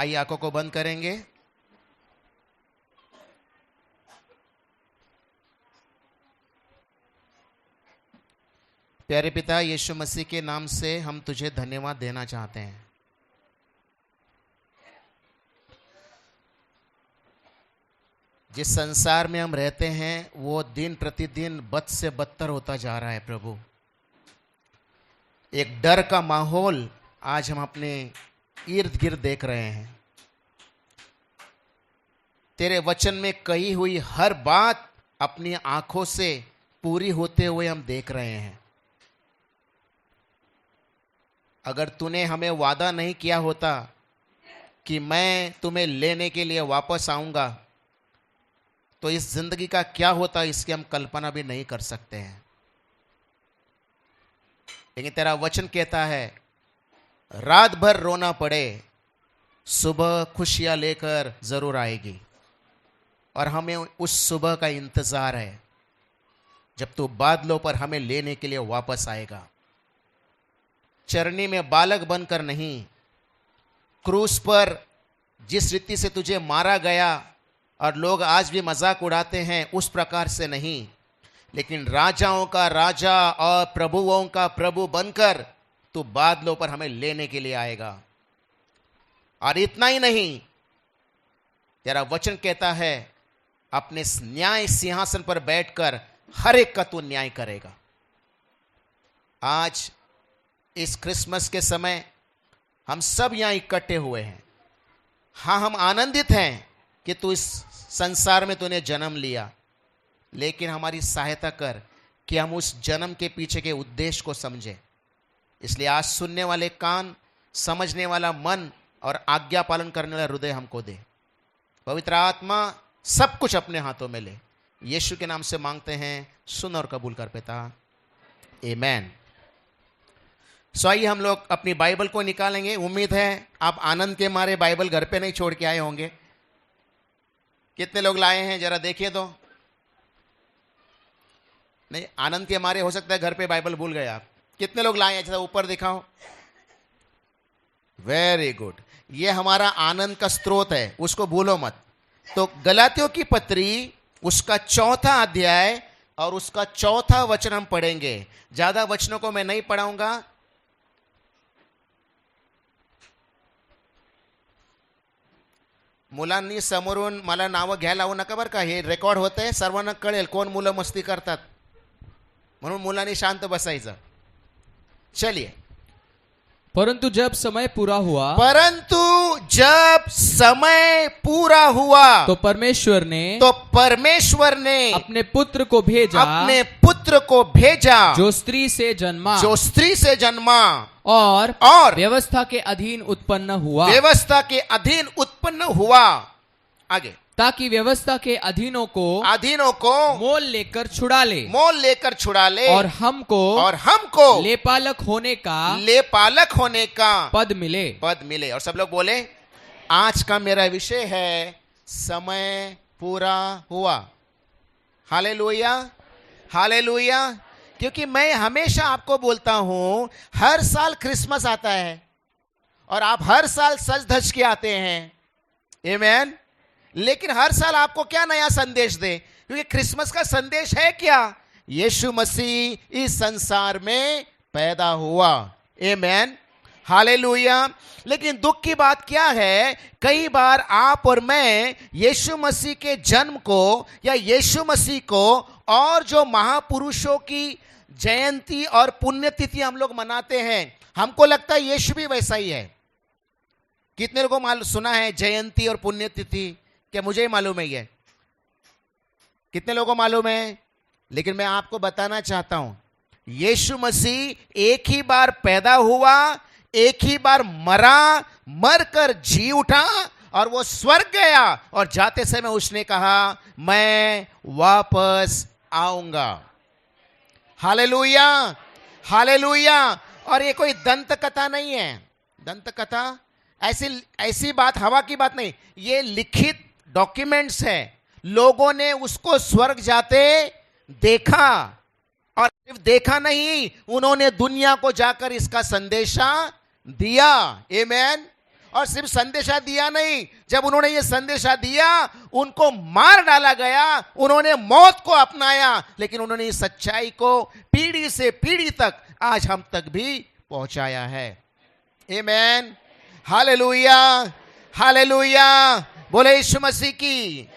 आइए आंखों को बंद करेंगे। प्यारे पिता, यीशु मसीह के नाम से हम तुझे धन्यवाद देना चाहते हैं। जिस संसार में हम रहते हैं वो दिन प्रतिदिन बद से बदतर होता जा रहा है प्रभु। एक डर का माहौल आज हम अपने इर्द गिर्द देख रहे हैं। तेरे वचन में कही हुई हर बात अपनी आंखों से पूरी होते हुए हम देख रहे हैं। अगर तूने हमें वादा नहीं किया होता कि मैं तुम्हें लेने के लिए वापस आऊंगा, तो इस जिंदगी का क्या होता इसकी हम कल्पना भी नहीं कर सकते हैं। लेकिन तेरा वचन कहता है रात भर रोना पड़े, सुबह खुशियां लेकर जरूर आएगी। और हमें उस सुबह का इंतजार है जब तू बादलों पर हमें लेने के लिए वापस आएगा। चरनी में बालक बनकर नहीं, क्रूस पर जिस रीति से तुझे मारा गया और लोग आज भी मजाक उड़ाते हैं उस प्रकार से नहीं, लेकिन राजाओं का राजा और प्रभुओं का प्रभु बनकर तू बादलों पर हमें लेने के लिए आएगा। और इतना ही नहीं, तेरा वचन कहता है अपने न्याय सिंहासन पर बैठकर हर एक का तू न्याय करेगा। आज इस क्रिसमस के समय हम सब यहां इकट्ठे हुए हैं। हाँ, हम आनंदित हैं कि तू इस संसार में तूने जन्म लिया, लेकिन हमारी सहायता कर कि हम उस जन्म के पीछे के उद्देश्य को समझें। इसलिए आज सुनने वाले कान, समझने वाला मन और आज्ञा पालन करने वाला हृदय हमको दे। पवित्र आत्मा सब कुछ अपने हाथों में ले। यीशु के नाम से मांगते हैं, सुन और कबूल कर पिता, आमीन। सो आइए हम लोग अपनी बाइबल को निकालेंगे। उम्मीद है आप आनंद के मारे बाइबल घर पे नहीं छोड़ के आए होंगे। कितने लोग लाए हैं जरा देखिए तो। नहीं, आनंद के मारे हो सकता है घर पे बाइबल भूल गए आप। कितने लोग लाए हैं जरा ऊपर दिखाओ। वेरी गुड, ये हमारा आनंद का स्रोत है, उसको भूलो मत। तो गलातियों की पत्री उसका 4था अध्याय और उसका 4था वचन हम पढ़ेंगे। ज्यादा वचनों को मैं नहीं पढ़ाऊंगा। मुलांनी समोरून मला नावं घ्यायला लावू नका बरं का, हे रेकॉर्ड होतंय, सर्वांना कळेल कोण मुलं मस्ती करतात, म्हणून मुलांनी शांत बसायचं। चलिए। परंतु जब समय पूरा हुआ, परंतु जब समय पूरा हुआ तो परमेश्वर ने अपने पुत्र को भेजा, जो स्त्री से जन्मा और व्यवस्था के अधीन उत्पन्न हुआ। आगे, ताकि व्यवस्था के अधीनों को मोल लेकर छुड़ा ले और हमको लेपालक होने का पद मिले। और सब लोग बोले, आज का मेरा विषय है समय पूरा हुआ। Hallelujah, hallelujah. क्योंकि मैं हमेशा आपको बोलता हूं, हर साल क्रिसमस आता है और आप हर साल सज धज के आते हैं, आमीन। लेकिन हर साल आपको क्या नया संदेश दे? क्योंकि क्रिसमस का संदेश है क्या? यीशु मसीह इस संसार में पैदा हुआ, आमीन, हालेलुया। लेकिन दुख की बात क्या है, कई बार आप और मैं यीशु मसीह के जन्म को या यीशु मसीह को और जो महापुरुषों की जयंती और पुण्यतिथि हम लोग मनाते हैं, हमको लगता है यीशु भी वैसा ही है। कितने लोगों को सुना है जयंती और पुण्यतिथि? क्या मुझे ही मालूम है ये? कितने लोगों को मालूम है? लेकिन मैं आपको बताना चाहता हूं, यीशु मसीह एक ही बार पैदा हुआ, एक ही बार मरकर जी उठा और वो स्वर्ग गया, और जाते समय उसने कहा मैं वापस आऊंगा। Hallelujah, hallelujah. और ये कोई दंत कथा नहीं है। दंत कथा ऐसी बात, हवा की बात नहीं, ये लिखित डॉक्यूमेंट्स है। लोगों ने उसको स्वर्ग जाते देखा, और सिर्फ देखा नहीं, उन्होंने दुनिया को जाकर इसका संदेशा दिया, आमीन। और सिर्फ संदेशा दिया नहीं, जब उन्होंने ये संदेशा दिया उनको मार डाला गया, उन्होंने मौत को अपनाया, लेकिन उन्होंने इस सच्चाई को पीढ़ी से पीढ़ी तक आज हम तक भी पहुंचाया है। आमीन, हालेलुया, हालेलुया, बोले यीशु मसीह की।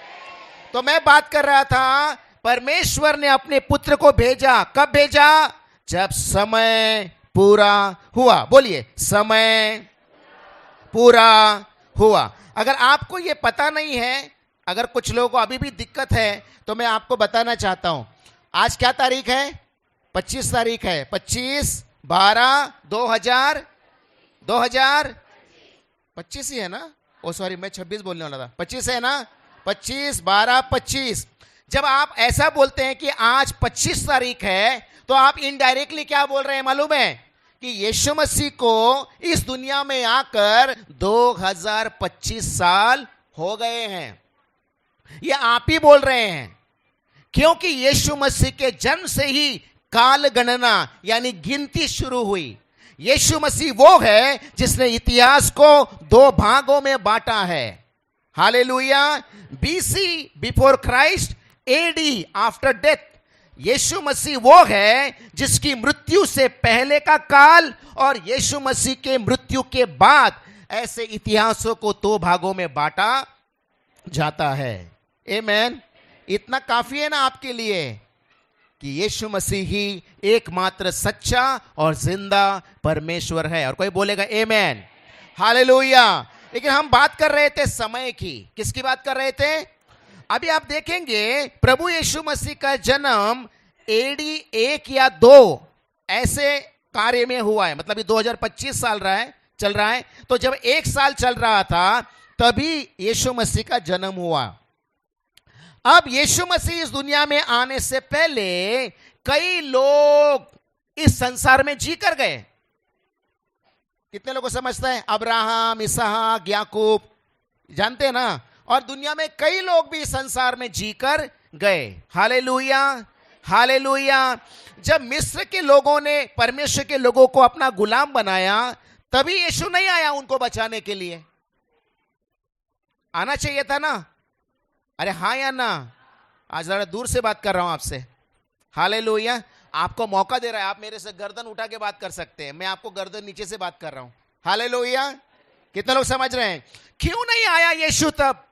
तो मैं बात कर रहा था, परमेश्वर ने अपने पुत्र को भेजा, कब भेजा? जब समय पूरा हुआ। बोलिए, समय पूरा हुआ। अगर आपको यह पता नहीं है, अगर कुछ लोगों को अभी भी दिक्कत है, तो मैं आपको बताना चाहता हूं। आज क्या तारीख है? 25 तारीख है। 25/12/2025 ही है ना? ओ सॉरी, मैं 26 बोलने वाला था। 25 है ना? 25/12/25। जब आप ऐसा बोलते हैं कि आज 25 तारीख है, तो आप इनडायरेक्टली क्या बोल रहे हैं मालूम है? कि यीशु मसीह को इस दुनिया में आकर 2025 साल हो गए हैं। ये आप ही बोल रहे हैं, क्योंकि यीशु मसीह के जन्म से ही काल गणना यानी गिनती शुरू हुई। यीशु मसीह वो है जिसने इतिहास को 2 भागों में बांटा है। Hallelujah. BC before Christ, AD after death. यीशु मसीह वो है जिसकी मृत्यु से पहले का काल और यीशु मसीह के मृत्यु के बाद ऐसे इतिहासों को 2 भागों में बांटा जाता है। आमीन। इतना काफी है ना आपके लिए कि यीशु मसीह ही एकमात्र सच्चा और जिंदा परमेश्वर है। और कोई बोलेगा आमीन, हालेलुया। लेकिन हम बात कर रहे थे समय की। किसकी बात कर रहे थे? अभी आप देखेंगे प्रभु यीशु मसीह का जन्म एडी 1 या 2 ऐसे कार्य में हुआ है। मतलब 2025 साल चल रहा है। तो जब 1 साल चल रहा था तभी यीशु मसीह का जन्म हुआ। अब यीशु मसीह इस दुनिया में आने से पहले कई लोग इस संसार में जी कर गए। कितने लोगों को समझता है? अब्राहम, इसहाक, याकूब, जानते हैं ना? और दुनिया में कई लोग भी इस संसार में जीकर गए। Hallelujah, hallelujah. जब मिस्र के लोगों ने परमेश्वर के लोगों को अपना गुलाम बनाया, तभी यीशु नहीं आया उनको बचाने के लिए। आना चाहिए था ना? अरे हाँ या ना? आज जरा दूर से बात कर रहा हूं आपसे। हालेलुया। आपको मौका दे रहा है, आप मेरे से गर्दन उठा के बात कर सकते हैं, मैं आपको गर्दन नीचे से बात कर रहा हूं। हालेलुया। कितने लोग समझ रहे हैं? क्यों नहीं आया यीशु तब?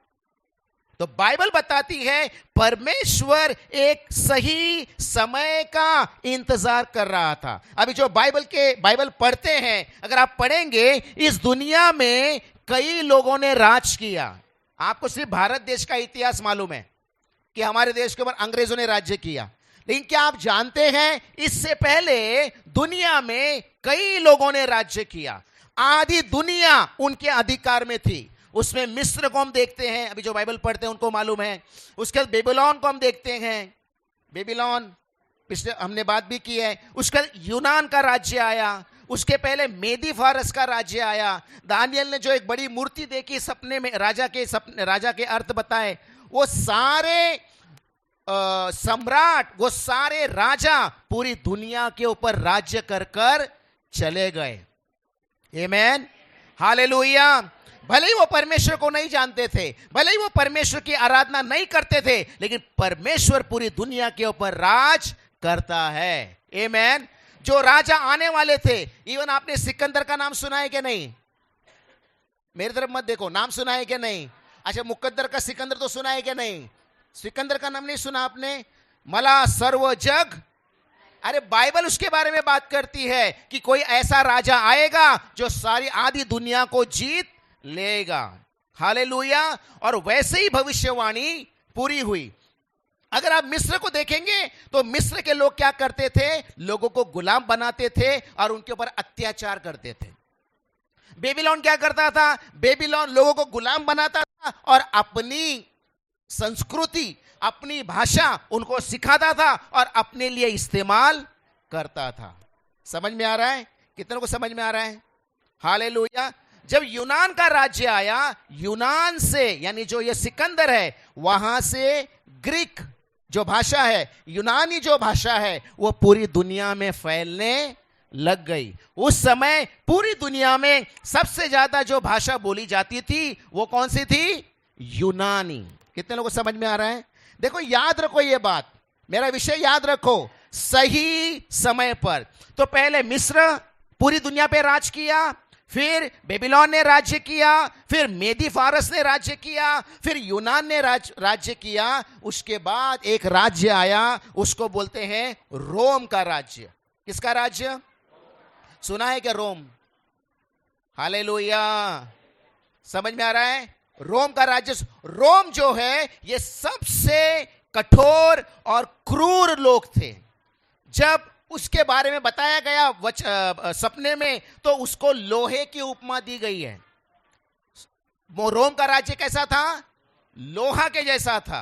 तो बाइबल बताती है परमेश्वर एक सही समय का इंतजार कर रहा था। अभी जो बाइबल पढ़ते हैं, अगर आप पढ़ेंगे, इस दुनिया में कई लोगों ने राज किया। आपको सिर्फ भारत देश का इतिहास मालूम है कि हमारे देश के ऊपर अंग्रेजों ने राज्य किया, लेकिन क्या आप जानते हैं इससे पहले दुनिया में कई लोगों ने राज्य किया। आधी दुनिया उनके अधिकार में थी। उसमें मिस्र को हम देखते हैं, अभी जो बाइबल पढ़ते हैं उनको मालूम है। उसके बाद बेबीलोन को हम देखते हैं, बेबीलोन पिछले हमने बात भी की है। उसके बाद यूनान का राज्य आया, उसके पहले मेदी फारस का राज्य आया। दानियल ने जो एक बड़ी मूर्ति देखी सपने में, राजा के अर्थ बताए, वो सारे सम्राट, वो सारे राजा पूरी दुनिया के ऊपर राज्य कर कर चले गए। आमीन, हालेलुया। भले ही वो परमेश्वर को नहीं जानते थे, भले ही वो परमेश्वर की आराधना नहीं करते थे, लेकिन परमेश्वर पूरी दुनिया के ऊपर राज करता है। आमीन। जो राजा आने वाले थे, इवन आपने सिकंदर का नाम सुना है कि नहीं? मेरी तरफ मत देखो, नाम सुना है कि नहीं? अच्छा, मुकद्दर का सिकंदर तो सुना है कि नहीं? सिकंदर का नाम नहीं सुना आपने? मला सर्व जग, अरे बाइबल उसके बारे में बात करती है कि कोई ऐसा राजा आएगा जो सारी आधी दुनिया को जीत लेगा। हालेलुया। और वैसे ही भविष्यवाणी पूरी हुई। अगर आप मिस्र को देखेंगे तो मिस्र के लोग क्या करते थे? लोगों को गुलाम बनाते थे और उनके ऊपर अत्याचार करते थे। बेबीलोन क्या करता था? बेबीलोन लोगों को गुलाम बनाता था और अपनी संस्कृति, अपनी भाषा उनको सिखाता था और अपने लिए इस्तेमाल करता था। समझ में आ रहा है? कितनों को समझ में आ रहा है? हालेलुया। जब यूनान का राज्य आया, यूनान से यानी जो ये सिकंदर है, वहां से ग्रीक जो भाषा है, यूनानी जो भाषा है, वो पूरी दुनिया में फैलने लग गई। उस समय पूरी दुनिया में सबसे ज्यादा जो भाषा बोली जाती थी वो कौन सी थी? यूनानी। कितने लोगों को समझ में आ रहा है? देखो याद रखो ये बात, मेरा विषय याद रखो, सही समय पर। तो पहले मिस्र पूरी दुनिया पे राज किया, फिर बेबीलोन ने राज्य किया, फिर मेदी फारस ने राज्य किया, फिर यूनान ने राज्य किया। उसके बाद एक राज्य आया, उसको बोलते हैं रोम का राज्य। किसका राज्य? सुना है क्या रोम? हालेलुया, समझ में आ रहा है? रोम का राज्य। रोम जो है ये सबसे कठोर और क्रूर लोग थे। जब उसके बारे में बताया गया सपने में, तो उसको लोहे की उपमा दी गई है। वो रोम का राज्य कैसा था? लोहा के जैसा था।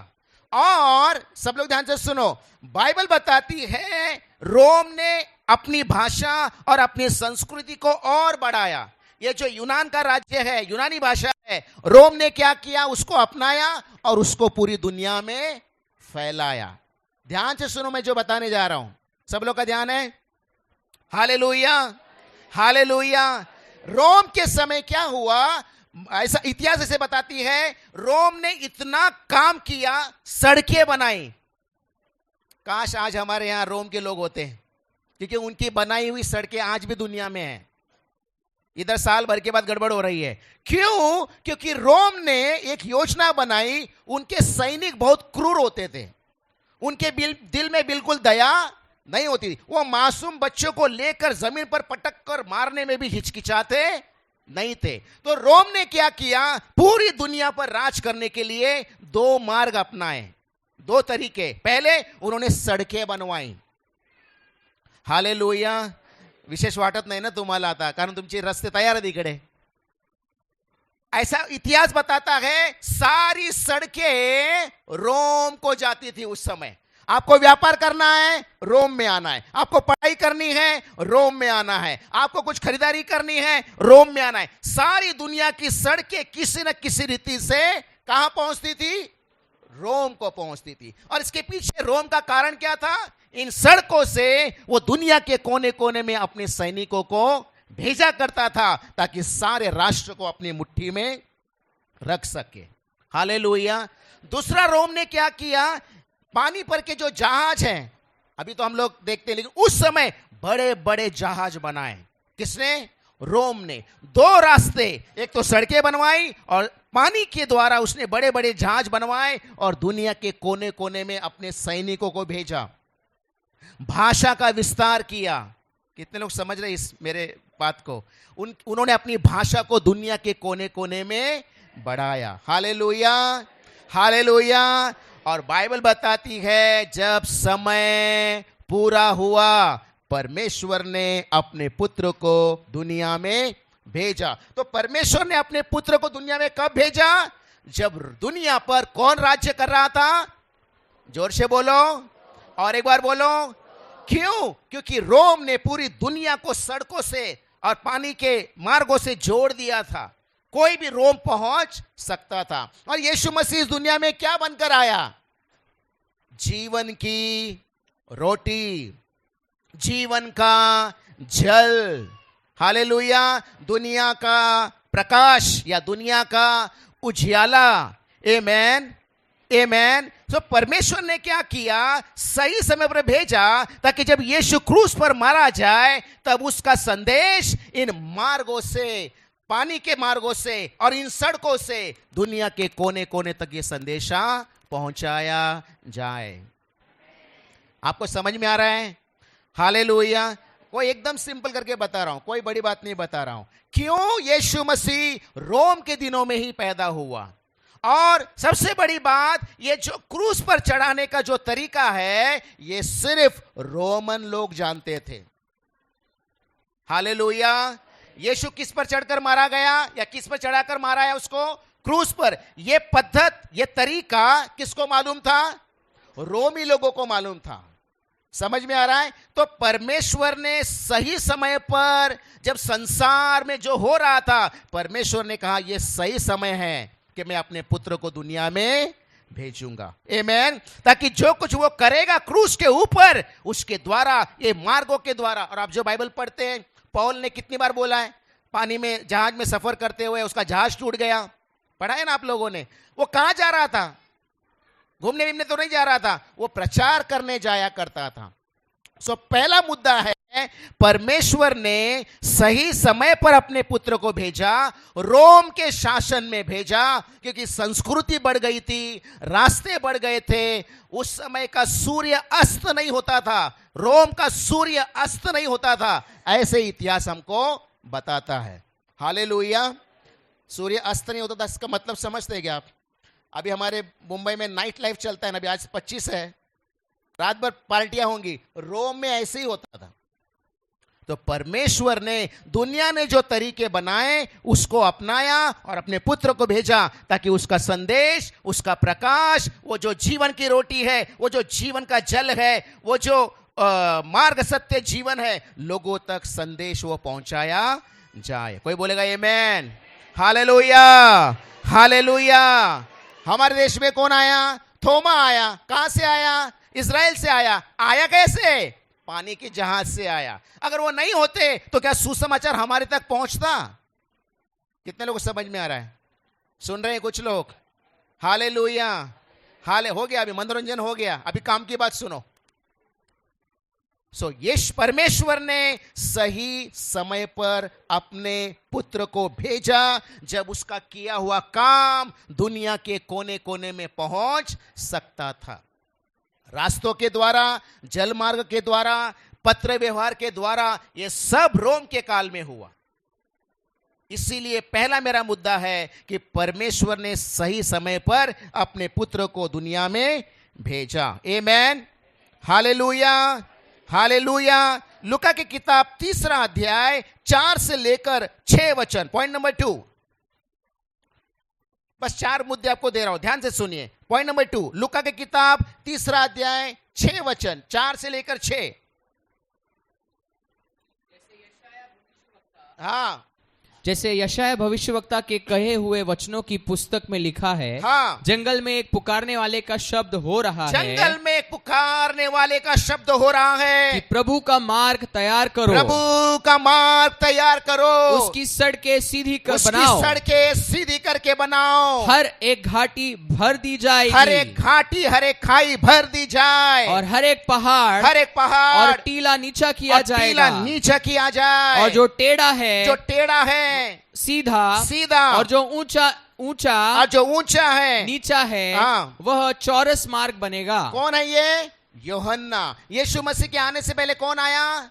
और सब लोग ध्यान से सुनो, बाइबल बताती है रोम ने अपनी भाषा और अपनी संस्कृति को और बढ़ाया। ये जो यूनान का राज्य है, यूनानी भाषा है, रोम ने क्या किया? उसको अपनाया और उसको पूरी दुनिया में फैलाया। ध्यान से सुनो मैं जो बताने जा रहा हूं, सब लोग का ध्यान है? Hallelujah, hallelujah. रोम के समय क्या हुआ? ऐसा इतिहास ऐसे बताती है, रोम ने इतना काम किया, सड़कें बनाई। काश आज हमारे यहां रोम के लोग होते हैं, क्योंकि उनकी बनाई हुई सड़कें आज भी दुनिया में हैं। इधर साल भर के बाद गड़बड़ हो रही है। क्यों? क्योंकि रोम ने एक योजना बनाई। उनके सैनिक बहुत क्रूर होते थे, उनके दिल में बिल्कुल दया नहीं होती। वो मासूम बच्चों को लेकर जमीन पर पटक कर मारने में भी हिचकिचाते नहीं थे। तो रोम ने क्या किया? पूरी दुनिया पर राज करने के लिए दो मार्ग अपनाए, दो तरीके। पहले उन्होंने सड़कें बनवाई। हालेलुया। विशेष वाटत नाही ना तुम्हाला आता, कारण तुमचे रस्ते तयार आहेत इकडे। ऐसा इतिहास बताता है, सारी सड़कें रोम को जाती थी उस समय। आपको व्यापार करना है, रोम में आना है। आपको पढ़ाई करनी है, रोम में आना है। आपको कुछ खरीदारी करनी है, रोम में आना है। सारी दुनिया की सड़कें किसी न किसी रीति से कहां पहुंचती थी? रोम को पहुंचती थी। और इसके पीछे रोम का कारण क्या था? इन सड़कों से वो दुनिया के कोने कोने में अपने सैनिकों को भेजा करता था, ताकि सारे राष्ट्र को अपनी मुट्ठी में रख सके। हालेलुया। दूसरा, रोम ने क्या किया? पानी पर के जो जहाज हैं, अभी तो हम लोग देखते हैं, लेकिन उस समय बड़े बड़े जहाज बनाए। किसने? रोम ने। दो रास्ते, एक तो सड़कें बनवाई और पानी के द्वारा उसने बड़े बड़े जहाज बनवाए और दुनिया के कोने कोने में अपने सैनिकों को भेजा। भाषा का विस्तार किया। कितने लोग समझ रहे इस मेरे बात को? उन्होंने अपनी भाषा को दुनिया के कोने कोने में बढ़ाया। Hallelujah, hallelujah. और बाइबल बताती है, जब समय पूरा हुआ, परमेश्वर ने अपने पुत्र को दुनिया में भेजा। तो परमेश्वर ने अपने पुत्र को दुनिया में कब भेजा? जब दुनिया पर कौन राज्य कर रहा था? जोर से बोलो, और एक बार बोलो। क्यों? क्योंकि रोम ने पूरी दुनिया को सड़कों से और पानी के मार्गों से जोड़ दिया था। कोई भी रोम पहुंच सकता था। और यीशु मसीह इस दुनिया में क्या बनकर आया? जीवन की रोटी, जीवन का जल। हालेलुया। दुनिया का प्रकाश या दुनिया का उजियाला। आमेन, आमेन। तो परमेश्वर ने क्या किया? सही समय पर भेजा, ताकि जब यीशु क्रूस पर मारा जाए, तब उसका संदेश इन मार्गों से, पानी के मार्गों से और इन सड़कों से दुनिया के कोने कोने तक ये संदेशा पहुंचाया जाए। आपको समझ में आ रहा है? हालेलुया। कोई एकदम सिंपल करके बता रहा हूं, कोई बड़ी बात नहीं बता रहा हूं। क्यों यीशु मसीह रोम के दिनों में ही पैदा हुआ। और सबसे बड़ी बात, ये जो क्रूस पर चढ़ाने का जो तरीका है, ये सिर्फ रोमन लोग जानते थे। हालेलुया। यीशु किस पर चढ़कर मारा गया, या किस पर चढ़ाकर मारा है उसको? क्रूस पर। यह पद्धत, यह तरीका किसको मालूम था? रोमी लोगों को मालूम था। समझ में आ रहा है? तो परमेश्वर ने सही समय पर, जब संसार में जो हो रहा था, परमेश्वर ने कहा यह सही समय है कि मैं अपने पुत्र को दुनिया में भेजूंगा। आमेन। ताकि जो कुछ वो करेगा क्रूस के ऊपर, उसके द्वारा, ये मार्गों के द्वारा। और आप जो बाइबल पढ़ते हैं, पौल ने कितनी बार बोला है, पानी में जहाज में सफर करते हुए उसका जहाज टूट गया, पढ़ा है ना आप लोगों ने। वो कहां जा रहा था? घूमने विमने तो नहीं जा रहा था, वो प्रचार करने जाया करता था। सो पहला मुद्दा है, परमेश्वर ने सही समय पर अपने पुत्र को भेजा, रोम के शासन में भेजा, क्योंकि संस्कृति बढ़ गई थी, रास्ते बढ़ गए थे। उस समय का सूर्य अस्त नहीं होता था, रोम का सूर्य अस्त नहीं होता था, ऐसे इतिहास हमको बताता है। हालेलुया। सूर्य अस्त नहीं होता था, इसका मतलब समझते हैं क्या आप? अभी हमारे मुंबई में नाइट लाइफ चलता है ना, अभी आज 25 है, रात भर पार्टियां होंगी। रोम में ऐसे ही होता था। तो परमेश्वर ने, दुनिया ने जो तरीके बनाए उसको अपनाया और अपने पुत्र को भेजा, ताकि उसका संदेश, उसका प्रकाश, वो जो जीवन की रोटी है, वो जो जीवन का जल है, वो जो मार्ग सत्य जीवन है, लोगों तक संदेश वो पहुंचाया जाए। कोई बोलेगा आमेन। Hallelujah, hallelujah. हमारे देश में कौन आया? थोमा आया। कहां से आया? इजराइल से आया। आया कैसे? पानी के जहाज से आया। अगर वो नहीं होते तो क्या सुसमाचार हमारे तक पहुंचता? कितने लोग समझ में आ रहा है? सुन रहे हैं कुछ लोग? हालेलुया। हो गया, अभी मनोरंजन हो गया, अभी काम की बात सुनो। यीशु परमेश्वर ने सही समय पर अपने पुत्र को भेजा, जब उसका किया हुआ काम दुनिया के कोने कोने में पहुंच सकता था। रास्तों के द्वारा, जल मार्ग के द्वारा, पत्र व्यवहार के द्वारा, यह सब रोम के काल में हुआ। इसीलिए पहला मेरा मुद्दा है कि परमेश्वर ने सही समय पर अपने पुत्र को दुनिया में भेजा। आमेन। Hallelujah, hallelujah. लूका की किताब 3 अध्याय 4 से लेकर 6 वचन, पॉइंट नंबर 2। बस 4 मुद्दे आपको दे रहा हूं, ध्यान से सुनिए। पॉइंट नंबर 2, लूका की किताब 3 अध्याय 6 वचन, 4 से लेकर 6। हाँ, जैसे यशायाह भविष्यवक्ता के कहे हुए वचनों की पुस्तक में लिखा है, हाँ, जंगल में एक पुकारने वाले का शब्द हो रहा है, जंगल में एक पुकारने वाले का शब्द हो रहा है कि प्रभु का मार्ग तैयार करो, प्रभु का मार्ग तैयार करो, उसकी सड़कें सीधी कर उसकी बनाओ, सड़कें सीधी करके बनाओ, हर एक घाटी भर दी जाएगी, हर एक घाटी, हर एक खाई भर दी जाए, और हर एक पहाड़ और टीला नीचा किया जाएगा, टीला नीचा किया जाए, और जो टेढ़ा है सीधा, और जो ऊंचा है नीचा है, हाँ, वह चौरस मार्ग बनेगा। कौन है ये? यूहन्ना। यीशु मसीह के आने से पहले कौन आया?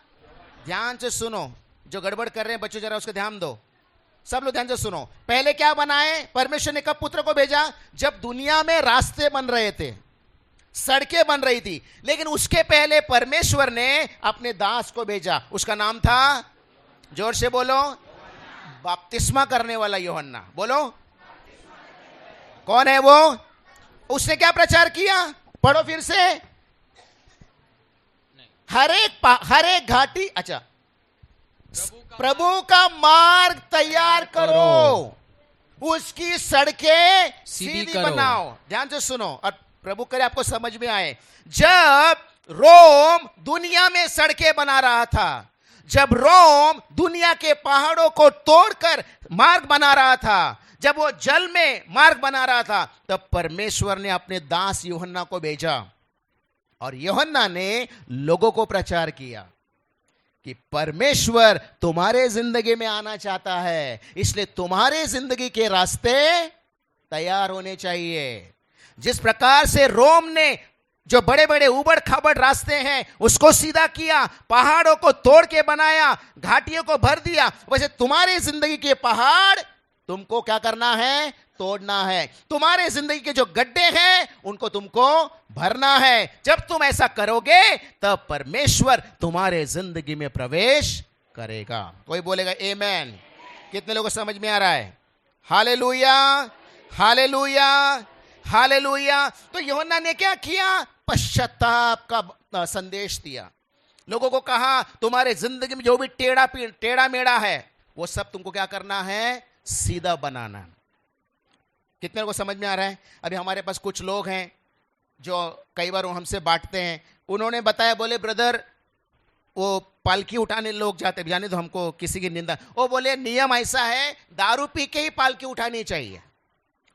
ध्यान से सुनो, जो गड़बड़ कर रहे हैं बच्चों जरा उसको ध्यान दो, सब लोग ध्यान से सुनो। पहले क्या बनाए? परमेश्वर ने कब पुत्र को भेजा? जब दुनिया में रास्ते बन रहे थे, सड़कें बन रही थी। लेकिन उसके पहले परमेश्वर ने अपने दास को भेजा, उसका नाम था, जोर से बोलो, बपतिस्मा करने वाला यूहन्ना। बोलो, कौन है वो? उसने क्या प्रचार किया? पढ़ो फिर से। हर एक घाटी, अच्छा, प्रभु का मार्ग तैयार करो, उसकी सड़कें सीधी बनाओ। ध्यान से सुनो और प्रभु करे आपको समझ में आए। जब रोम दुनिया में सड़कें बना रहा था, जब रोम दुनिया के पहाड़ों को तोड़कर मार्ग बना रहा था, जब वो जल में मार्ग बना रहा था, तब परमेश्वर ने अपने दास यूहन्ना को भेजा, और यूहन्ना ने लोगों को प्रचार किया कि परमेश्वर तुम्हारे जिंदगी में आना चाहता है, इसलिए तुम्हारे जिंदगी के रास्ते तैयार होने चाहिए। जिस प्रकार से रोम ने जो बड़े बड़े उबड़ खाबड़ रास्ते हैं उसको सीधा किया, पहाड़ों को तोड़ के बनाया, घाटियों को भर दिया, वैसे तुम्हारे जिंदगी के पहाड़ तुमको क्या करना है? तोड़ना है। तुम्हारे जिंदगी के जो गड्ढे हैं उनको तुमको भरना है। जब तुम ऐसा करोगे तब परमेश्वर तुम्हारे जिंदगी में प्रवेश करेगा। कोई बोलेगा आमेन। कितने लोगों को समझ में आ रहा है? Hallelujah, hallelujah, hallelujah. तो यूहन्ना ने क्या किया? पश्चाताप का संदेश दिया। लोगों को कहा तुम्हारे जिंदगी में जो भी टेढ़ा मेढ़ा है वो सब तुमको क्या करना है? सीधा बनाना। कितने को समझ में आ रहा है? अभी हमारे पास कुछ लोग हैं जो कई बार वो हमसे बांटते हैं, उन्होंने बताया, बोले ब्रदर वो पालकी उठाने लोग जाते, जाने तो हमको किसी की निंदा, वो बोले नियम ऐसा है दारू पी के ही पालकी उठानी चाहिए।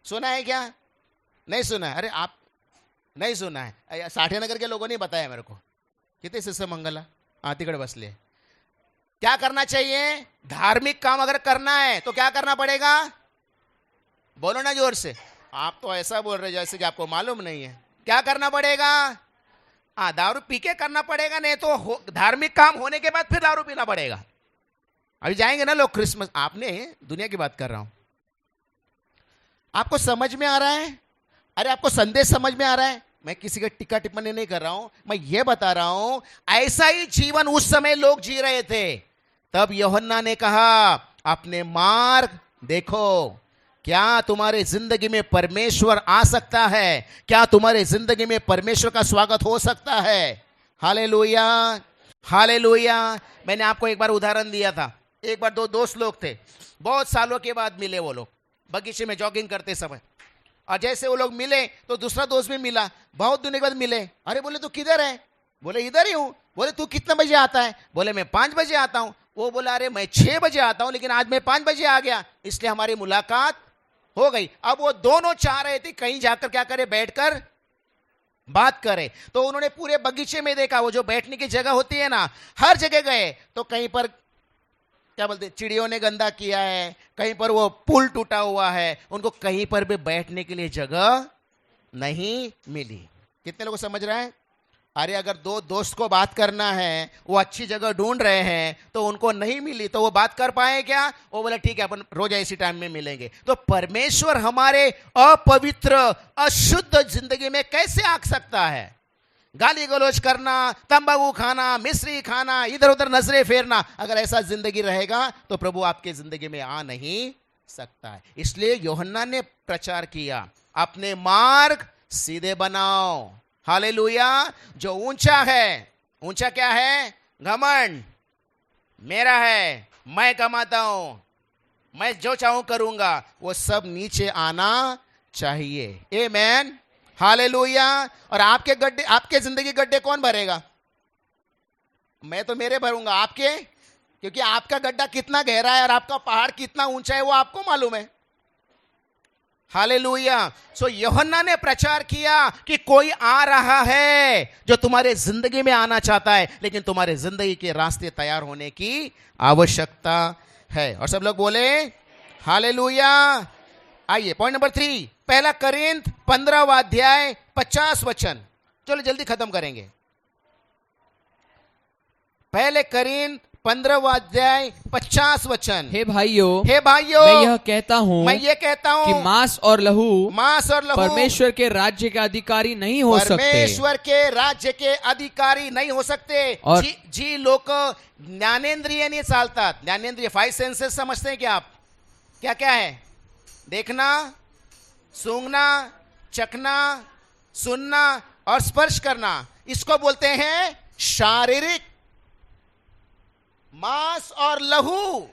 सुना है क्या? नहीं सुना है? अरे आप नहीं सुना है? साठे नगर के लोगों ने बताया मेरे को। कितने शिष्य मंगला आतिगढ़ बसले। क्या करना चाहिए? धार्मिक काम अगर करना है तो क्या करना पड़ेगा? बोलो ना जोर से। आप तो ऐसा बोल रहे जैसे कि आपको मालूम नहीं है। क्या करना पड़ेगा? दारू पी के करना पड़ेगा, नहीं तो धार्मिक काम होने के बाद फिर दारू पीना पड़ेगा। अभी जाएंगे ना लोग क्रिसमस, आपने दुनिया की बात कर रहा हूं, आपको समझ में आ रहा है? अरे आपको संदेश समझ में आ रहा है? मैं किसी का टिक्का टिप्पणी नहीं कर रहा हूं, मैं ये बता रहा हूं ऐसा ही जीवन उस समय लोग जी रहे थे। तब यूहन्ना ने कहा अपने मार्ग देखो, क्या तुम्हारे जिंदगी में परमेश्वर आ सकता है? क्या तुम्हारे जिंदगी में परमेश्वर का स्वागत हो सकता है? Hallelujah, hallelujah. मैंने आपको एक बार उदाहरण दिया था। एक बार दो दोस्त लोग थे, बहुत सालों के बाद मिले वो लोग बगीचे में जॉगिंग करते समय, और जैसे वो लोग मिले तो दूसरा दोस्त भी मिला, बहुत दिनों के बाद मिले। अरे बोले तू किधर है? बोले इधर ही हूं। बोले तू कितने बजे आता है? बोले मैं 5 बजे आता हूं। वो बोला अरे मैं 6 बजे आता हूं, लेकिन आज मैं 5 बजे आ गया, इसलिए हमारी मुलाकात हो गई। अब वो दोनों चाह रहे थे कहीं जाकर क्या करे, बैठकर बात करें। तो उन्होंने पूरे बगीचे में देखा, वो जो बैठने की जगह होती है ना, हर जगह गए तो कहीं पर क्या बोलते, चिड़ियों ने गंदा किया है, कहीं पर वो पुल टूटा हुआ है, उनको कहीं पर भी बैठने के लिए जगह नहीं मिली। कितने लोग समझ रहे हैं? अरे अगर दो दोस्त को बात करना है, वो अच्छी जगह ढूंढ रहे हैं तो उनको नहीं मिली, तो वो बात कर पाए क्या? वो बोले ठीक है अपन रोज इसी टाइम में मिलेंगे। तो परमेश्वर हमारे अपवित्र अशुद्ध जिंदगी में कैसे आ सकता है? गाली गलौज करना, तंबाकू खाना, मिश्री खाना, इधर उधर नजरें फेरना, अगर ऐसा जिंदगी रहेगा तो प्रभु आपके जिंदगी में आ नहीं सकता है। इसलिए यूहन्ना ने प्रचार किया अपने मार्ग सीधे बनाओ। हालेलुया। जो ऊंचा है, ऊंचा क्या है? घमंड मेरा है, मैं कमाता हूं, मैं जो चाहूं करूंगा, वो सब नीचे आना चाहिए। आमेन, हालेलुया। और आपके गड्ढे, आपके जिंदगी गड्ढे कौन भरेगा? मैं तो मेरे भरूंगा, आपके, क्योंकि आपका गड्ढा कितना गहरा है और आपका पहाड़ कितना ऊंचा है वो आपको मालूम है। हालेलुया। सो यूहन्ना ने प्रचार किया कि कोई आ रहा है जो तुम्हारे जिंदगी में आना चाहता है, लेकिन तुम्हारे जिंदगी के रास्ते तैयार होने की आवश्यकता है। और सब लोग बोले हालेलुया। आइए पॉइंट नंबर 3, पहला करिन्थ 15वां अध्याय 50 वचन। चलो जल्दी खत्म करेंगे। पहले करिन्थ 15वां अध्याय 50 वचन। हे भाइयों, हे भाइयों, मैं ये कहता हूँ कि मांस और लहू परमेश्वर के राज्य के अधिकारी नहीं हो सकते। परमेश्वर के राज्य के अधिकारी नहीं हो सकते। और जी लोक ज्ञानेंद्रिय नहीं चालता। ज्ञानेंद्रिय 5 सेंसेस समझते हैं क्या आप? क्या क्या है? देखना, सूंघना, चखना, सुनना और स्पर्श करना, इसको बोलते हैं शारीरिक। मांस और लहू,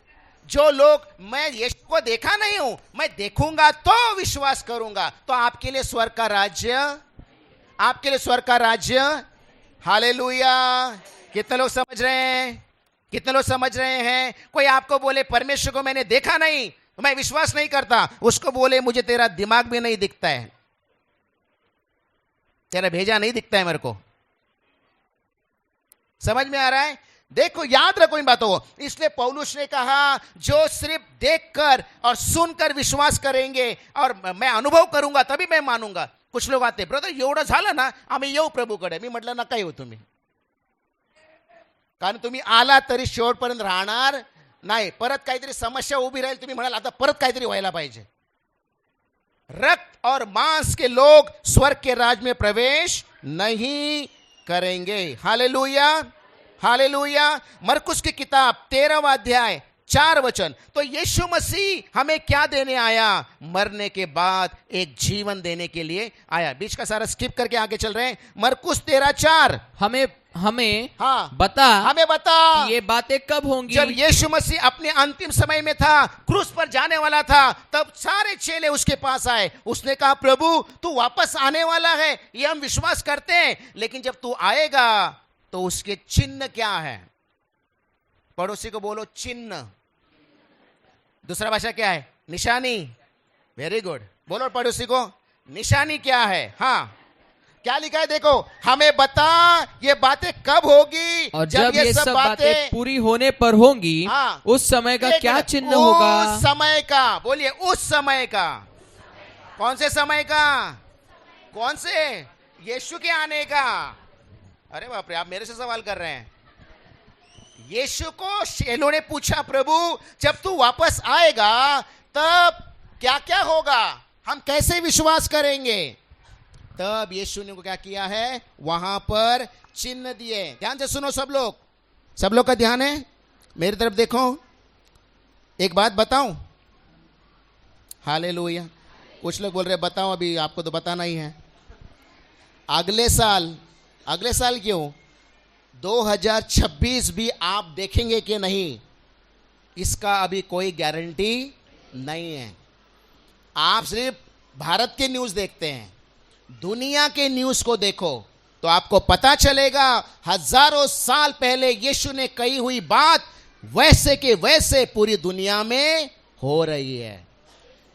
जो लोग, मैं यीशु को देखा नहीं हूं, मैं देखूंगा तो विश्वास करूंगा, तो आपके लिए स्वर्ग का राज्य, आपके लिए स्वर्ग का राज्य। हालेलुया। कितने लोग समझ रहे हैं? कितने लोग समझ रहे हैं? कोई आपको बोले परमेश्वर को मैंने देखा नहीं, मैं विश्वास नहीं करता, उसको बोले मुझे तेरा दिमाग भी नहीं दिखता है, तेरा भेजा नहीं दिखता है मेरे को। समझ में आ रहा है? देखो, याद रखो इन बातों को। इसलिए पौलुस ने कहा जो सिर्फ देखकर और सुनकर विश्वास करेंगे और मैं अनुभव करूंगा तभी मैं मानूंगा। कुछ लोग आते, ब्रदर एवढं झालं ना, आम्ही येऊ प्रभूकडे। मी म्हटलं नका येऊ तुम्ही, कारण तुम्ही आला तरी शेवटपर्यंत राहणार नाही। परत काहीतरी समस्या उभी राहील, तुम्ही म्हणाल आता परत काहीतरी व्हायला पाहिजे। रक्त और मांस के लोग स्वर्ग के राज में प्रवेश नहीं करेंगे। Hallelujah, hallelujah. मरकुस की किताब 13वां अध्याय 4 वचन। तो यीशु मसीह हमें क्या देने आया? मरने के बाद एक जीवन देने के लिए आया। बीच का सारा स्किप करके आगे चल रहे हैं। मरकुस 13:4। हमें हमें हाँ बता हमें बता कि ये बातें कब होंगी। जब यीशु मसीह अपने अंतिम समय में था, क्रूस पर जाने वाला था, तब सारे चेले उसके पास आए। उसने कहा प्रभु तू वापस आने वाला है, ये हम विश्वास करते हैं, लेकिन जब तू आएगा तो उसके चिन्ह क्या है? पड़ोसी को बोलो चिन्ह। दूसरा भाषा क्या है? निशानी। वेरी गुड, बोलो पड़ोसी को निशानी क्या है। हाँ क्या लिखा है देखो, हमें बता ये बातें कब होगी, और जब ये सब बातें पूरी होने पर होंगी, हाँ, उस समय का क्या चिन्ह होगा? उस समय का, बोलिए उस समय का। कौन से समय का? कौन से? यीशु के आने का। अरे बाप रे, आप मेरे से सवाल कर रहे हैं। यीशु को चेलों ने पूछा प्रभु जब तू वापस आएगा तब क्या क्या होगा, हम कैसे विश्वास करेंगे? तब यीशु ने क्या किया है, वहां पर चिन्ह दिए। ध्यान से सुनो सब लोग का ध्यान है, मेरी तरफ देखो। एक बात बताऊं, हालेलुया। कुछ लोग बोल रहे बताओ, अभी आपको तो बताना ही है। अगले साल क्यों, 2026 भी आप देखेंगे कि नहीं, इसका अभी कोई गारंटी नहीं है। आप सिर्फ भारत के न्यूज़ देखते हैं, दुनिया के न्यूज़ को देखो तो आपको पता चलेगा हजारों साल पहले यीशु ने कही हुई बात वैसे के वैसे पूरी दुनिया में हो रही है।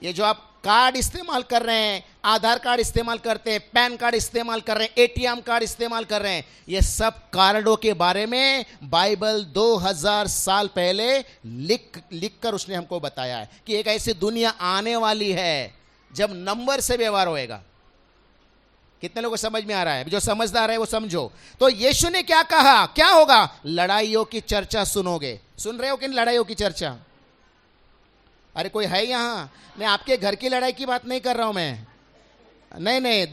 ये जो आप कार्ड इस्तेमाल कर रहे हैं, आधार कार्ड इस्तेमाल करते हैं, पैन कार्ड इस्तेमाल कर रहे हैं, एटीएम कार्ड इस्तेमाल कर रहे हैं, ये सब कार्डों के बारे में बाइबल 2000 साल पहले लिख कर उसने हमको बताया है कि एक ऐसी दुनिया आने वाली है जब नंबर से व्यवहार होएगा। कितने लोगों को समझ में आ रहा है? जो समझदार है वो समझो। तो यीशु ने क्या कहा, क्या होगा? लड़ाइयों की चर्चा सुनोगे। सुन रहे हो कि लड़ाइयों की चर्चा? अरे कोई है यहां? मैं आपके घर की लड़ाई की बात नहीं कर रहा हूं, मैं नहीं,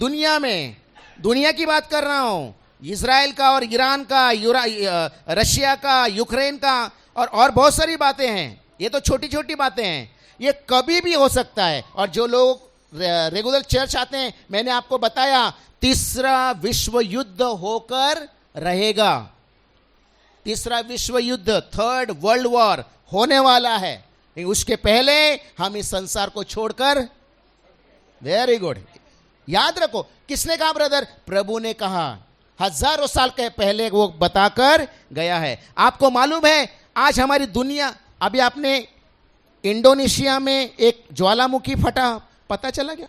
दुनिया की बात कर रहा हूं। इजराइल का और ईरान का, रशिया का, यूक्रेन का, और बहुत सारी बातें हैं। ये तो छोटी छोटी बातें हैं, ये कभी भी हो सकता है। और जो लोग रेगुलर चर्च आते हैं, मैंने आपको बताया तीसरा विश्व युद्ध होकर रहेगा। तीसरा विश्व युद्ध, थर्ड वर्ल्ड वॉर होने वाला है। उसके पहले हम इस संसार को छोड़कर, वेरी गुड, याद रखो किसने कहा ब्रदर? प्रभु ने कहा, हजारों साल के पहले वो बताकर गया है। आपको मालूम है आज हमारी दुनिया, अभी आपने इंडोनेशिया में एक ज्वालामुखी फटा, पता चला क्या?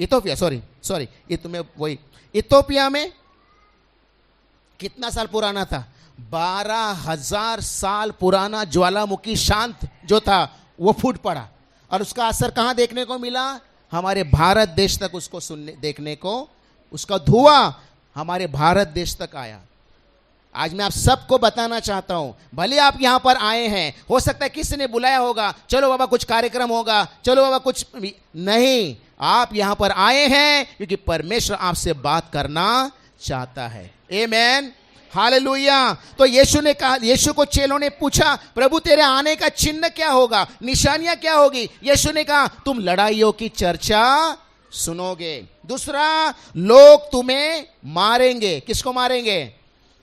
इथोपिया, सॉरी ये तुम्हें वही, इथोपिया में कितना साल पुराना था? 12,000 साल पुराना ज्वालामुखी शांत जो था वो फूट पड़ा, और उसका असर कहां देखने को मिला? हमारे भारत देश तक उसको देखने को, उसका धुआं हमारे भारत देश तक आया। आज मैं आप सबको बताना चाहता हूं, भले आप यहां पर आए हैं, हो सकता है किसी ने बुलाया होगा, चलो बाबा कुछ कार्यक्रम होगा, चलो बाबा कुछ नहीं, आप यहां पर आए हैं क्योंकि परमेश्वर आपसे बात करना चाहता है। आमेन, हालेलुया। तो यीशु ने कहा, यीशु को चेलों ने पूछा प्रभु तेरे आने का चिन्ह क्या होगा, निशानियां क्या होगी? यीशु ने कहा तुम लड़ाइयों की चर्चा सुनोगे। दूसरा, लोग तुम्हें मारेंगे। किसको मारेंगे?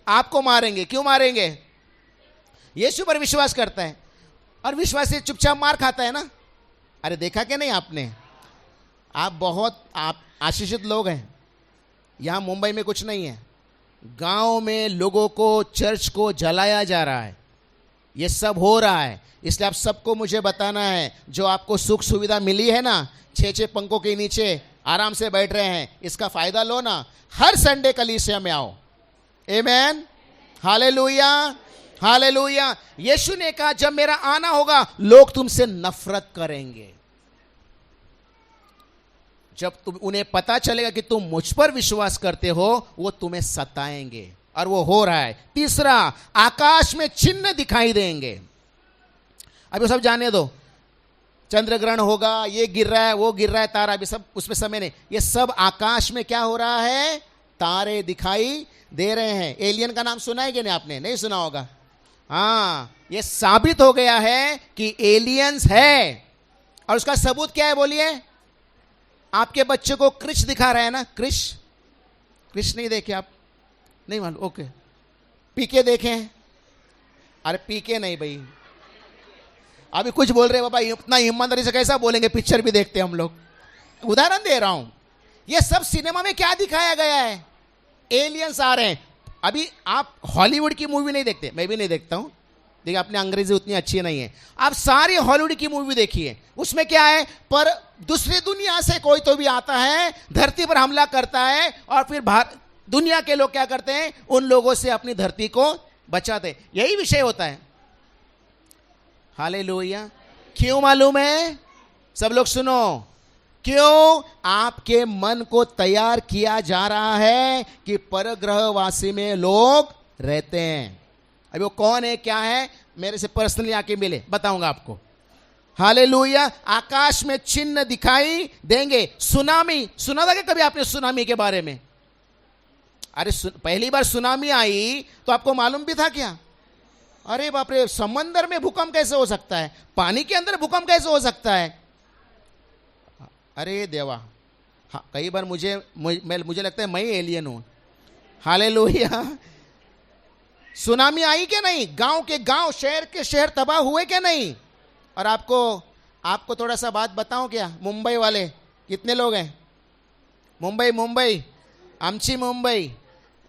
आपको मारेंगे। क्यों मारेंगे? यीशु पर विश्वास करता है, और विश्वास से चुपचाप मार खाता है ना। अरे देखा कि नहीं आपने? आप आशीषित लोग हैं। यहां मुंबई में कुछ नहीं है, गांव में लोगों को, चर्च को जलाया जा रहा है। ये सब हो रहा है, इसलिए आप सबको मुझे बताना है, जो आपको सुख सुविधा मिली है ना, 6 पंखों के नीचे आराम से बैठ रहे हैं, इसका फायदा लो ना। हर संडे कलीसिया में आओ। आमेन, हालेलुया, हालेलुया। यीशु ने कहा जब मेरा आना होगा लोग तुमसे नफरत करेंगे। जब उन्हें पता चलेगा कि तुम मुझ पर विश्वास करते हो, वो तुम्हें सताएंगे, और वो हो रहा है। तीसरा, आकाश में चिन्ह दिखाई देंगे। अभी सब जाने दो, चंद्र ग्रहण होगा, ये गिर रहा है, वो गिर रहा है तारा, अभी सब उसमें समय नहीं। ये सब आकाश में क्या हो रहा है? तारे दिखाई दे रहे हैं। एलियन का नाम सुना है कि नहीं? आपने नहीं सुना होगा। हाँ, ये साबित हो गया है कि एलियंस है, और उसका सबूत क्या है बोलिए? आपके बच्चे को कृष दिखा रहा है ना, कृष नहीं देखे आप? नहीं मालूम, ओके। पीके देखें? अरे पीके नहीं भाई, अभी कुछ बोल रहे बाबा, इतना ईमानदारी से कैसा बोलेंगे, पिक्चर भी देखते हैं हम लोग। उदाहरण दे रहा हूं, ये सब सिनेमा में क्या दिखाया गया है, एलियंस आ रहे हैं। अभी आप हॉलीवुड की मूवी नहीं देखते, मैं भी नहीं देखता हूं, देखिए अपनी अंग्रेजी उतनी अच्छी नहीं है, आप सारी हॉलीवुड की मूवी देखिए, उसमें क्या है, पर दूसरी दुनिया से कोई तो भी आता है, धरती पर हमला करता है, और फिर दुनिया के लोग क्या करते हैं, उन लोगों से अपनी धरती को बचाते हैं। यही विषय होता है। हालेलुया। क्यों मालूम है? सब लोग सुनो, क्यों? आपके मन को तैयार किया जा रहा है कि परग्रहवासी में लोग रहते हैं। अभी वो कौन है, क्या है, मेरे से पर्सनली आके मिले, बताऊंगा आपको। हालेलुया। आकाश में चिन्ह दिखाई देंगे। सुनामी, सुना था क्या कभी आपने सुनामी के बारे में? अरे पहली बार सुनामी आई तो आपको मालूम भी था क्या? अरे बाप रे, समंदर में भूकंप कैसे हो सकता है, पानी के अंदर भूकंप कैसे हो सकता है? अरे देवा, हाँ, कई बार मुझे लगता है मैं ही एलियन हूं। हालेलुया। सुनामी आई क्या नहीं? गांव के गांव, शहर के शहर तबाह हुए क्या नहीं? और आपको थोड़ा सा बात बताऊं क्या, मुंबई वाले कितने लोग हैं? मुंबई, आमची मुंबई,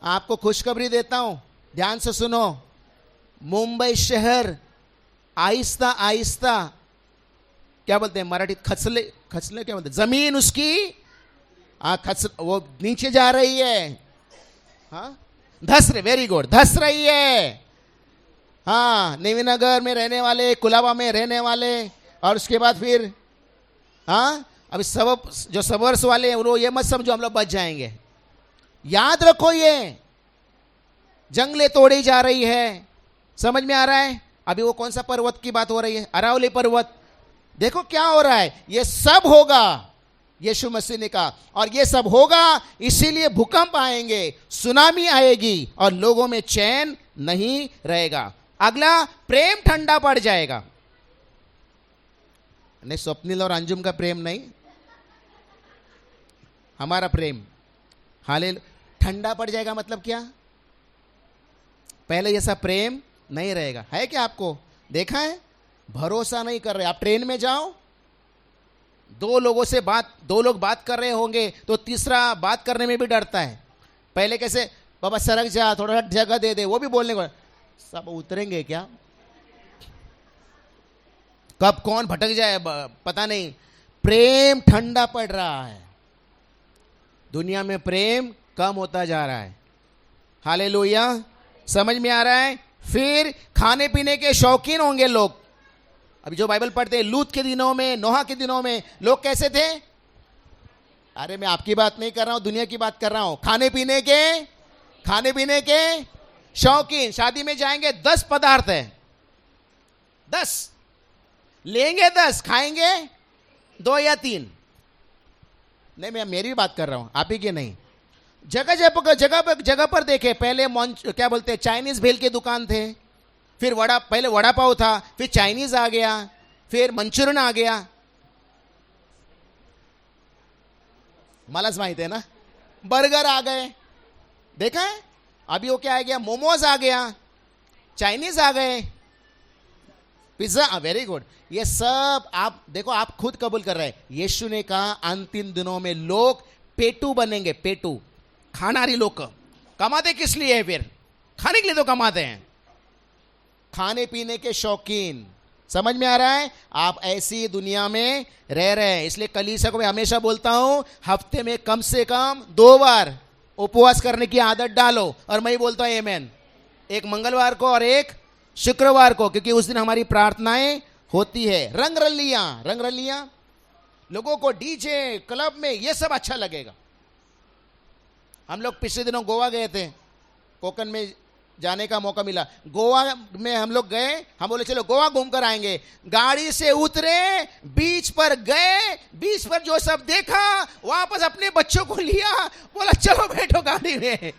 आपको खुशखबरी देता हूं, ध्यान से सुनो। मुंबई शहर आहिस्ता आहिस्ता, क्या बोलते हैं मराठी, खचले क्या बोलते हैं, जमीन उसकी वो नीचे जा रही है। हाँ, धस रही, वेरी गुड, धस रही है। हाँ, नेवीनगर में रहने वाले, कुलाबा में रहने वाले, और उसके बाद फिर हाँ, अभी सब जो सबर्स वाले हैं वो ये मत समझो हम लोग बच जाएंगे। याद रखो, ये जंगलें तोड़ी जा रही है। समझ में आ रहा है? अभी वो कौन सा पर्वत की बात हो रही है, अरावली पर्वत। देखो क्या हो रहा है, ये सब होगा, यीशु मसीह ने कहा, और ये सब होगा इसीलिए भूकंप आएंगे, सुनामी आएगी, और लोगों में चैन नहीं रहेगा। अगला, प्रेम ठंडा पड़ जाएगा। नहीं, स्वप्निल और अंजुम का प्रेम नहीं, हमारा प्रेम। हाले, ठंडा पड़ जाएगा मतलब क्या? पहले जैसा प्रेम नहीं रहेगा। है क्या आपको देखा है? भरोसा नहीं कर रहे। आप ट्रेन में जाओ, दो लोग बात कर रहे होंगे तो तीसरा बात करने में भी डरता है। पहले कैसे, बाबा सरक जा, थोड़ा जगह दे दे, वो भी बोलने को, सब उतरेंगे क्या? कब कौन भटक जाए पता नहीं। प्रेम ठंडा पड़ रहा है, दुनिया में प्रेम कम होता जा रहा है। हालेलुया। समझ में आ रहा है? फिर खाने पीने के शौकीन होंगे लोग। अभी जो बाइबल पढ़ते हैं, लूत के दिनों में, नोहा के दिनों में लोग कैसे थे? अरे मैं आपकी बात नहीं कर रहा हूं, दुनिया की बात कर रहा हूं। खाने पीने के शौकीन। शादी में जाएंगे, 10 पदार्थ है, 10 लेंगे, 10 खाएंगे, 2 या 3। नहीं, मैं मेरी भी बात कर रहा हूं, आप ही की नहीं। जगह पर देखे, पहले क्या बोलते हैं, चाइनीज भेल के दुकान थे, फिर पहले वड़ा पाव था, फिर चाइनीज आ गया, फिर मंचूरियन आ गया। मलाच माहित है ना, बर्गर आ गए, देखा है? अभी वो क्या आ गया, मोमोज आ गया, चाइनीज आ गए, पिज्जा। Very good. ये सब आप देखो, आप खुद कबूल कर रहे हैं। यीशु ने कहा अंतिम दिनों में लोग पेटू बनेंगे, पेटू, खानारी लोग। कमाते किस लिए है? फिर खाने के लिए तो कमाते हैं। खाने पीने के शौकीन। समझ में आ रहा है? आप ऐसी दुनिया में रह रहे हैं। इसलिए कलीसिया को मैं हमेशा बोलता हूं, हफ्ते में कम से कम 2 बार उपवास करने की आदत डालो। और मैं ही बोलता हूं आमेन, एक मंगलवार को और एक शुक्रवार को, क्योंकि उस दिन हमारी प्रार्थनाएं होती है। रंग रलियां, लोगों को डीजे क्लब में ये सब अच्छा लगेगा। हम लोग पिछले दिनों गोवा गए थे, कोकन में जाने का मौका मिला। गोवा में हम लोग गए, हम बोले चलो गोवा घूम कर आएंगे। गाड़ी से उतरे, बीच पर गए, बीच पर जो सब देखा, वापस अपने बच्चों को लिया, बोला चलो बैठो गाड़ी में।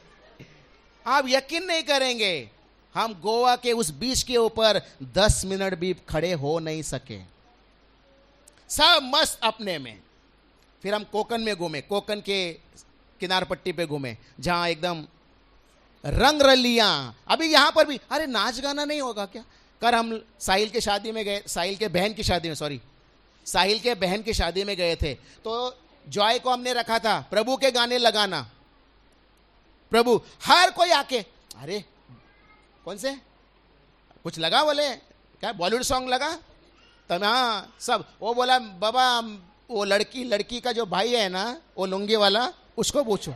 आप यकीन नहीं करेंगे, हम गोवा के उस बीच के ऊपर 10 मिनट भी खड़े हो नहीं सके, सब मस्त अपने में। फिर हम कोकन में घूमे, कोकन के किनार पट्टी पे घूमे, जहां एकदम रंग रलियां। अभी यहां पर भी अरे नाच गाना नहीं होगा क्या? कर हम साहिल के शादी में गए, साहिल के बहन की शादी में, सॉरी साहिल के बहन की शादी में गए थे, तो जॉय को हमने रखा था प्रभु के गाने लगाना। प्रभु हर कोई आके अरे कौन से कुछ लगा, बोले क्या बॉलीवुड सॉन्ग लगा? तो हाँ सब, वो बोला बाबा वो लड़की का जो भाई है ना वो लुंगी वाला, उसको पूछो।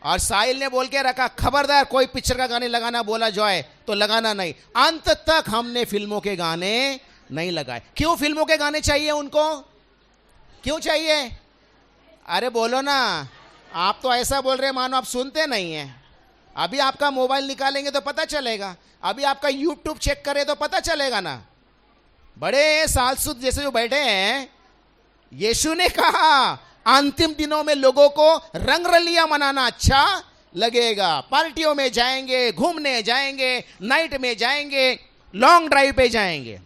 और साहिल ने बोल के रखा खबरदार कोई पिक्चर का गाने लगाना बोला जॉय तो लगाना नहीं। अंत तक हमने फिल्मों के गाने नहीं लगाए। क्यों फिल्मों के गाने चाहिए उनको? क्यों चाहिए? अरे बोलो ना, आप तो ऐसा बोल रहे मानो आप सुनते नहीं हैं। अभी आपका मोबाइल निकालेंगे तो पता चलेगा, अभी आपका यूट्यूब चेक करें तो पता चलेगा ना। बड़े सालसुद जैसे जो बैठे हैं, यीशु ने कहा अंतिम दिनों में लोगों को रंगरलियां मनाना अच्छा लगेगा। पार्टियों में जाएंगे, घूमने जाएंगे, नाइट में जाएंगे, लॉन्ग ड्राइव पे जाएंगे।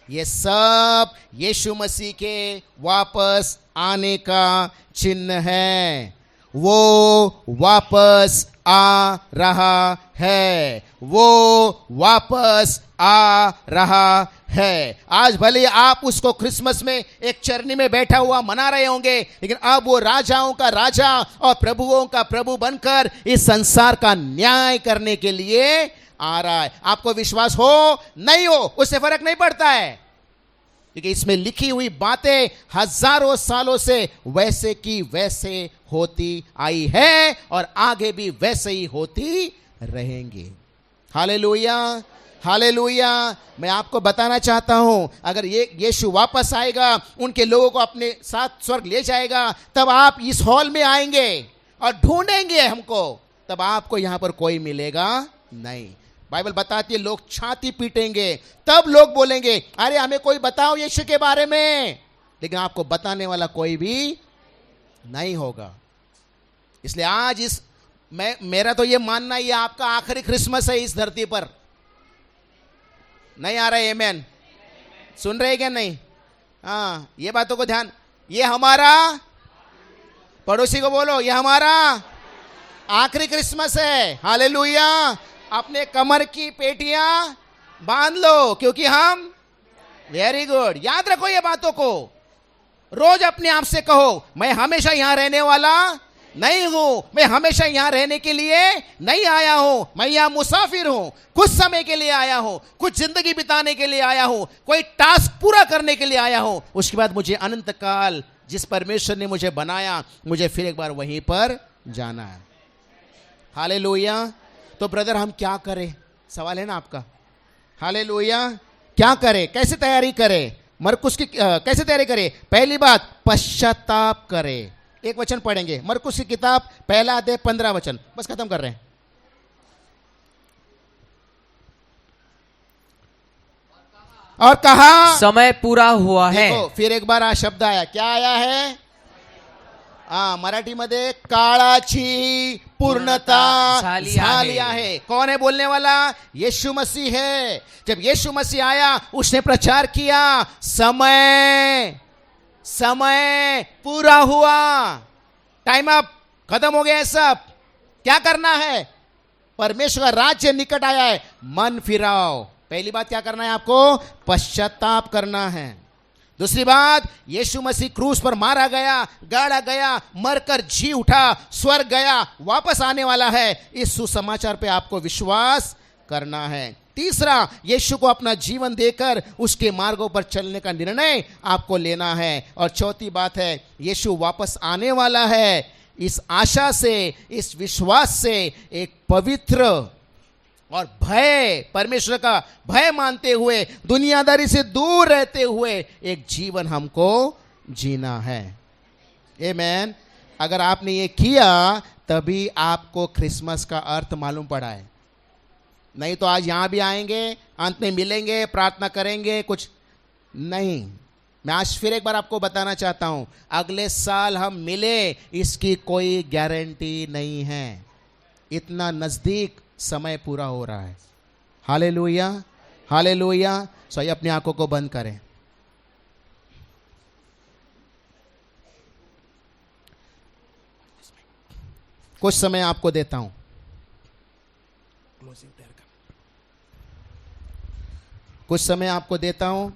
ये सब यीशु मसीह के वापस आने का चिन्ह है। वो वापस आ रहा है, वो वापस आ रहा है। आज भले आप उसको क्रिसमस में एक चरनी में बैठा हुआ मना रहे होंगे, लेकिन अब वो राजाओं का राजा और प्रभुओं का प्रभु बनकर इस संसार का न्याय करने के लिए आ रहा है। आपको विश्वास हो नहीं हो उससे फर्क नहीं पड़ता है, क्योंकि इसमें लिखी हुई बातें हजारों सालों से वैसे की वैसे होती आई है और आगे भी वैसे ही होती रहेंगी। Hallelujah, hallelujah. मैं आपको बताना चाहता हूं, अगर ये यीशु वापस आएगा, उनके लोगों को अपने साथ स्वर्ग ले जाएगा, तब आप इस हॉल में आएंगे और ढूंढेंगे हमको, तब आपको यहां पर कोई मिलेगा नहीं। बाइबल बताती है लोग छाती पीटेंगे, तब लोग बोलेंगे अरे हमें कोई बताओ यीशु के बारे में, लेकिन आपको बताने वाला कोई भी नहीं होगा। इसलिए आज मेरा तो ये मानना ये आपका आखिरी क्रिसमस है इस धरती पर। नहीं आ रहा है आमेन? सुन रहे क्या नहीं? हाँ, ये बातों को ध्यान, ये हमारा, पड़ोसी को बोलो ये हमारा आखिरी क्रिसमस है। हालेलुया। अपने कमर की पेटियां बांध लो, क्योंकि हम, वेरी गुड, याद रखो ये बातों को। रोज अपने आप से कहो मैं हमेशा यहां रहने वाला नहीं हूं, मैं हमेशा यहां रहने के लिए नहीं आया हूं, मैं यहां मुसाफिर हूं, कुछ समय के लिए आया हूं, कुछ जिंदगी बिताने के लिए आया हूं, कोई टास्क पूरा करने के लिए आया हूं, उसके बाद मुझे अनंत काल जिस परमेश्वर ने मुझे बनाया, मुझे फिर एक बार वहीं पर जाना है। हालेलुया। तो ब्रदर हम क्या करें, सवाल है ना आपका। हालेलुया। क्या करें, कैसे तैयारी करें? मरकुस की कैसे तैयारी करें? पहली बात पश्चाताप करें। एक वचन पढ़ेंगे, मरकुस की किताब पहला अध्याय 15 वचन, बस खत्म कर रहे हैं। और कहा समय पूरा हुआ है। देखो फिर एक बार आ शब्द आया, क्या आया है? मराठी मध्ये काळाची पूर्णता झाली आहे। कौन है बोलने वाला? यीशु मसीह है। जब यीशु मसीह आया उसने प्रचार किया समय पूरा हुआ, टाइम अप, खत्म हो गया है सब। क्या करना है? परमेश्वर का राज्य निकट आया है, मन फिराओ। पहली बात क्या करना है आपको? पश्चाताप करना है। दूसरी बात, यीशु मसीह क्रूस पर मारा गया, गाड़ा गया, मरकर जी उठा, स्वर्ग गया, वापस आने वाला है। इस सुसमाचार पे आपको विश्वास करना है। तीसरा, यीशु को अपना जीवन देकर उसके मार्गों पर चलने का निर्णय आपको लेना है। और चौथी बात है, यीशु वापस आने वाला है। इस आशा से, इस विश्वास से एक पवित्र और भय, परमेश्वर का भय मानते हुए, दुनियादारी से दूर रहते हुए एक जीवन हमको जीना है। आमेन। अगर आपने ये किया तभी आपको क्रिसमस का अर्थ मालूम पड़ा है। नहीं तो आज यहां भी आएंगे, अंत में मिलेंगे, प्रार्थना करेंगे, कुछ नहीं। मैं आज फिर एक बार आपको बताना चाहता हूं, अगले साल हम मिले इसकी कोई गारंटी नहीं है। इतना नजदीक समय पूरा हो रहा है। Hallelujah, hallelujah. सो ये अपनी आंखों को बंद करें। कुछ समय आपको देता हूं। कुछ समय आपको देता हूं।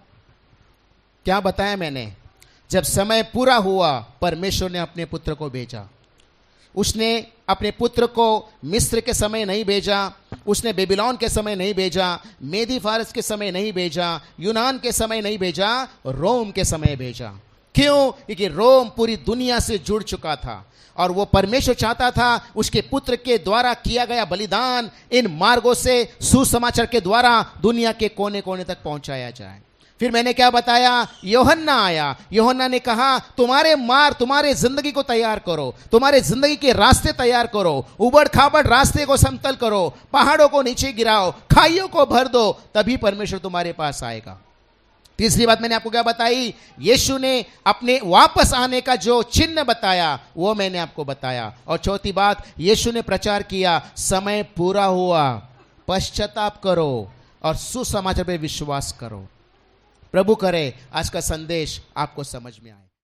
क्या बताया मैंने? जब समय पूरा हुआ, परमेश्वर ने अपने पुत्र को भेजा। उसने अपने पुत्र को मिस्र के समय नहीं भेजा, उसने बेबीलोन के समय नहीं भेजा, मेदी फारस के समय नहीं भेजा, यूनान के समय नहीं भेजा, रोम के समय भेजा। क्यों? क्योंकि रोम पूरी दुनिया से जुड़ चुका था और वो परमेश्वर चाहता था उसके पुत्र के द्वारा किया गया बलिदान इन मार्गों से सुसमाचार के द्वारा दुनिया के कोने कोने तक पहुंचाया जाए। फिर मैंने क्या बताया? यूहन्ना आया। यूहन्ना ने कहा तुम्हारे जिंदगी को तैयार करो, तुम्हारे जिंदगी के रास्ते तैयार करो, उबड़ खाबड़ रास्ते को समतल करो, पहाड़ों को नीचे गिराओ, खाइयों को भर दो, तभी परमेश्वर तुम्हारे पास आएगा। तीसरी बात मैंने आपको क्या बताई? यीशु ने अपने वापस आने का जो चिन्ह बताया वो मैंने आपको बताया। और चौथी बात, यीशु ने प्रचार किया समय पूरा हुआ, पश्चाताप करो और सुसमाचार पे विश्वास करो। प्रभु करे आज का संदेश आपको समझ में आए।